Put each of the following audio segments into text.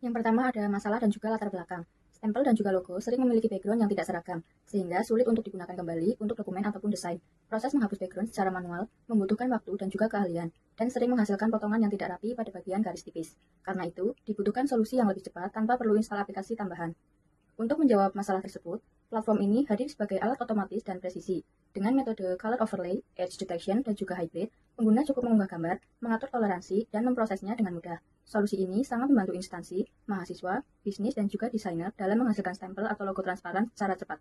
Yang pertama ada masalah dan juga latar belakang. Stempel dan juga logo sering memiliki background yang tidak seragam, sehingga sulit untuk digunakan kembali untuk dokumen ataupun desain. Proses menghapus background secara manual membutuhkan waktu dan juga keahlian, dan sering menghasilkan potongan yang tidak rapi pada bagian garis tipis. Karena itu, dibutuhkan solusi yang lebih cepat tanpa perlu install aplikasi tambahan. Untuk menjawab masalah tersebut, platform ini hadir sebagai alat otomatis dan presisi. Dengan metode Color Overlay, Edge Detection, dan juga Hybrid, pengguna cukup mengunggah gambar, mengatur toleransi, dan memprosesnya dengan mudah. Solusi ini sangat membantu instansi, mahasiswa, bisnis, dan juga desainer dalam menghasilkan stempel atau logo transparan secara cepat.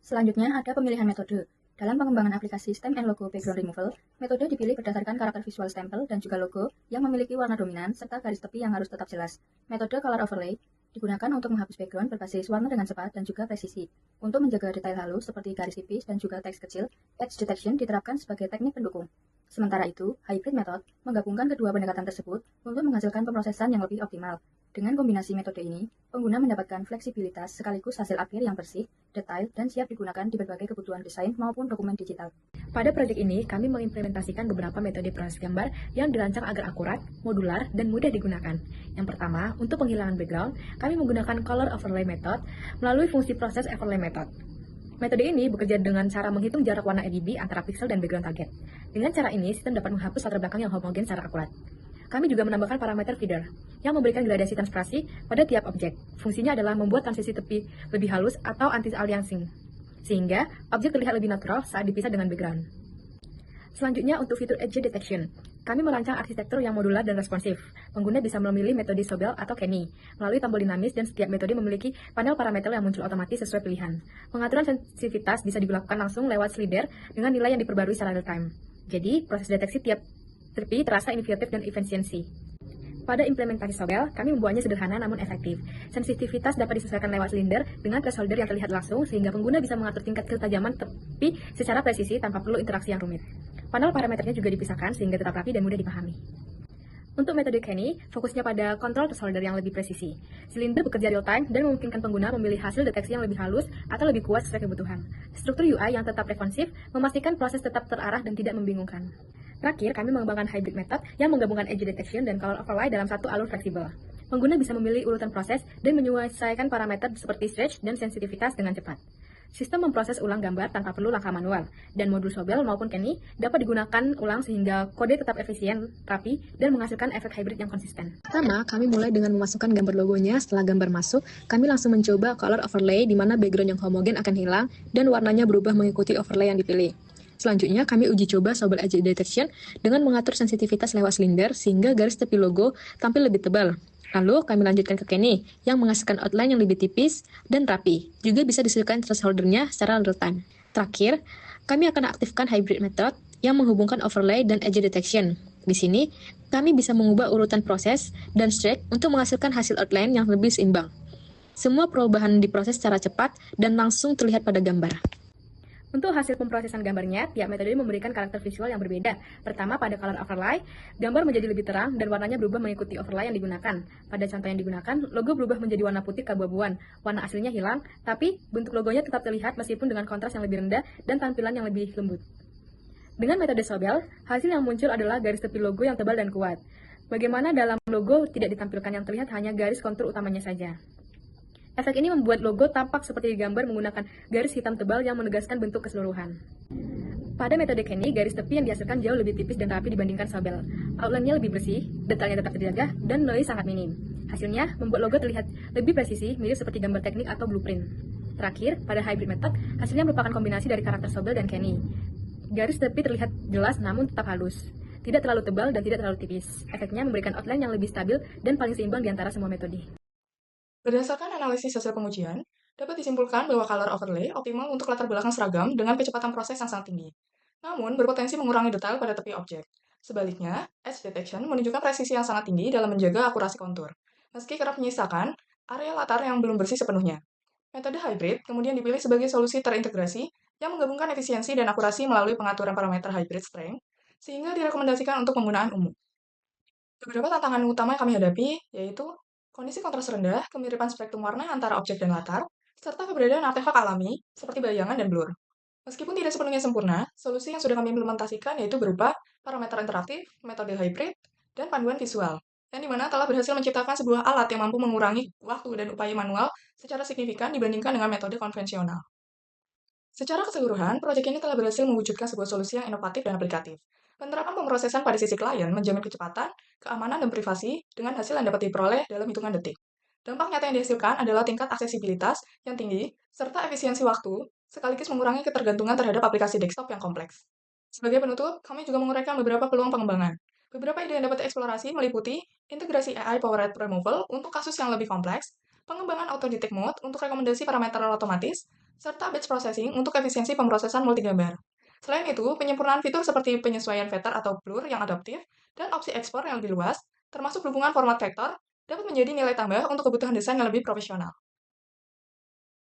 Selanjutnya ada pemilihan metode. Dalam pengembangan aplikasi Stem and Logo Background Removal, metode dipilih berdasarkan karakter visual stempel dan juga logo yang memiliki warna dominan serta garis tepi yang harus tetap jelas. Metode Color Overlay digunakan untuk menghapus background berbasis warna dengan cepat dan juga presisi. Untuk menjaga detail halus seperti garis tipis dan juga teks kecil, Edge Detection diterapkan sebagai teknik pendukung. Sementara itu, Hybrid Method menggabungkan kedua pendekatan tersebut untuk menghasilkan pemrosesan yang lebih optimal. Dengan kombinasi metode ini, pengguna mendapatkan fleksibilitas sekaligus hasil akhir yang bersih, detail, dan siap digunakan di berbagai kebutuhan desain maupun dokumen digital. Pada proyek ini, kami mengimplementasikan beberapa metode proses gambar yang dirancang agar akurat, modular, dan mudah digunakan. Yang pertama, untuk penghilangan background, kami menggunakan Color Overlay Method melalui fungsi proses Overlay Method. Metode ini bekerja dengan cara menghitung jarak warna RGB antara pixel dan background target. Dengan cara ini, sistem dapat menghapus latar belakang yang homogen secara akurat. Kami juga menambahkan parameter feeder yang memberikan gradasi transparansi pada tiap objek. Fungsinya adalah membuat transisi tepi lebih halus atau anti-aliasing, sehingga objek terlihat lebih natural saat dipisah dengan background. Selanjutnya, untuk fitur Edge Detection, kami merancang arsitektur yang modular dan responsif. Pengguna bisa memilih metode Sobel atau Kenny melalui tombol dinamis, dan setiap metode memiliki panel parameter yang muncul otomatis sesuai pilihan. Pengaturan sensitivitas bisa dilakukan langsung lewat slider dengan nilai yang diperbarui secara real-time. Jadi, proses deteksi tiap tepi terasa intuitif dan efisiensi. Pada implementasi Sobel, kami membuatnya sederhana namun efektif. Sensitivitas dapat disesuaikan lewat silinder dengan thresholder yang terlihat langsung, sehingga pengguna bisa mengatur tingkat ketajaman tepi secara presisi tanpa perlu interaksi yang rumit. Panel parameternya juga dipisahkan sehingga tetap rapi dan mudah dipahami. Untuk metode Kenny, fokusnya pada kontrol thresholder yang lebih presisi. Silinder bekerja real-time dan memungkinkan pengguna memilih hasil deteksi yang lebih halus atau lebih kuat sesuai kebutuhan. Struktur UI yang tetap responsif memastikan proses tetap terarah dan tidak membingungkan. Terakhir, kami mengembangkan Hybrid Method yang menggabungkan Edge Detection dan Color Overlay dalam satu alur fleksibel. Pengguna bisa memilih urutan proses dan menyesuaikan parameter seperti stretch dan sensitivitas dengan cepat. Sistem memproses ulang gambar tanpa perlu langkah manual, dan modul Sobel maupun Kenny dapat digunakan ulang sehingga kode tetap efisien, rapi, dan menghasilkan efek hybrid yang konsisten. Pertama, kami mulai dengan memasukkan gambar logonya. Setelah gambar masuk, kami langsung mencoba color overlay di mana background yang homogen akan hilang dan warnanya berubah mengikuti overlay yang dipilih. Selanjutnya, kami uji coba Sobel Edge Detection dengan mengatur sensitivitas lewat silinder sehingga garis tepi logo tampil lebih tebal. Lalu, kami lanjutkan ke Kenny yang menghasilkan outline yang lebih tipis dan rapi. Juga bisa disesuaikan thresholdernya secara real-time. Terakhir, kami akan aktifkan Hybrid Method yang menghubungkan overlay dan edge detection. Di sini, kami bisa mengubah urutan proses dan stretch untuk menghasilkan hasil outline yang lebih seimbang. Semua perubahan diproses secara cepat dan langsung terlihat pada gambar. Untuk hasil pemrosesan gambarnya, tiap metode memberikan karakter visual yang berbeda. Pertama, pada color overlay, gambar menjadi lebih terang dan warnanya berubah mengikuti overlay yang digunakan. Pada contoh yang digunakan, logo berubah menjadi warna putih keabu-abuan. Warna aslinya hilang, tapi bentuk logonya tetap terlihat meskipun dengan kontras yang lebih rendah dan tampilan yang lebih lembut. Dengan metode Sobel, hasil yang muncul adalah garis tepi logo yang tebal dan kuat. Bagaimana dalam logo tidak ditampilkan yang terlihat hanya garis kontur utamanya saja. Efek ini membuat logo tampak seperti di gambar menggunakan garis hitam tebal yang menegaskan bentuk keseluruhan. Pada metode Kenny, garis tepi yang dihasilkan jauh lebih tipis dan rapi dibandingkan Sobel. Outline-nya lebih bersih, detailnya tetap terjaga, dan noise sangat minim. Hasilnya membuat logo terlihat lebih presisi, mirip seperti gambar teknik atau blueprint. Terakhir, pada Hybrid Method, hasilnya merupakan kombinasi dari karakter Sobel dan Kenny. Garis tepi terlihat jelas namun tetap halus. Tidak terlalu tebal dan tidak terlalu tipis. Efeknya memberikan outline yang lebih stabil dan paling seimbang di antara semua metode. Berdasarkan analisis hasil pengujian, dapat disimpulkan bahwa color overlay optimal untuk latar belakang seragam dengan kecepatan proses yang sangat tinggi, namun berpotensi mengurangi detail pada tepi objek. Sebaliknya, edge detection menunjukkan presisi yang sangat tinggi dalam menjaga akurasi kontur, meski kerap menyisakan area latar yang belum bersih sepenuhnya. Metode hybrid kemudian dipilih sebagai solusi terintegrasi yang menggabungkan efisiensi dan akurasi melalui pengaturan parameter hybrid strength, sehingga direkomendasikan untuk penggunaan umum. Beberapa tantangan utama yang kami hadapi yaitu kondisi kontras rendah, kemiripan spektrum warna antara objek dan latar, serta keberadaan artefak alami seperti bayangan dan blur. Meskipun tidak sepenuhnya sempurna, solusi yang sudah kami implementasikan yaitu berupa parameter interaktif, metode hybrid, dan panduan visual. yang dimana telah berhasil menciptakan sebuah alat yang mampu mengurangi waktu dan upaya manual secara signifikan dibandingkan dengan metode konvensional. Secara keseluruhan, proyek ini telah berhasil mewujudkan sebuah solusi yang inovatif dan aplikatif. Penerapan pemrosesan pada sisi klien menjamin kecepatan, keamanan, dan privasi dengan hasil yang dapat diperoleh dalam hitungan detik. Dampak nyata yang dihasilkan adalah tingkat aksesibilitas yang tinggi, serta efisiensi waktu, sekaligus mengurangi ketergantungan terhadap aplikasi desktop yang kompleks. Sebagai penutup, kami juga menguraikan beberapa peluang pengembangan. Beberapa ide yang dapat dieksplorasi meliputi integrasi AI Powered Removal untuk kasus yang lebih kompleks, pengembangan Auto Detect Mode untuk rekomendasi parameter otomatis, serta batch processing untuk efisiensi pemrosesan multigambar. Selain itu, penyempurnaan fitur seperti penyesuaian vector atau blur yang adaptif dan opsi ekspor yang lebih luas, termasuk hubungan format vektor, dapat menjadi nilai tambah untuk kebutuhan desain yang lebih profesional.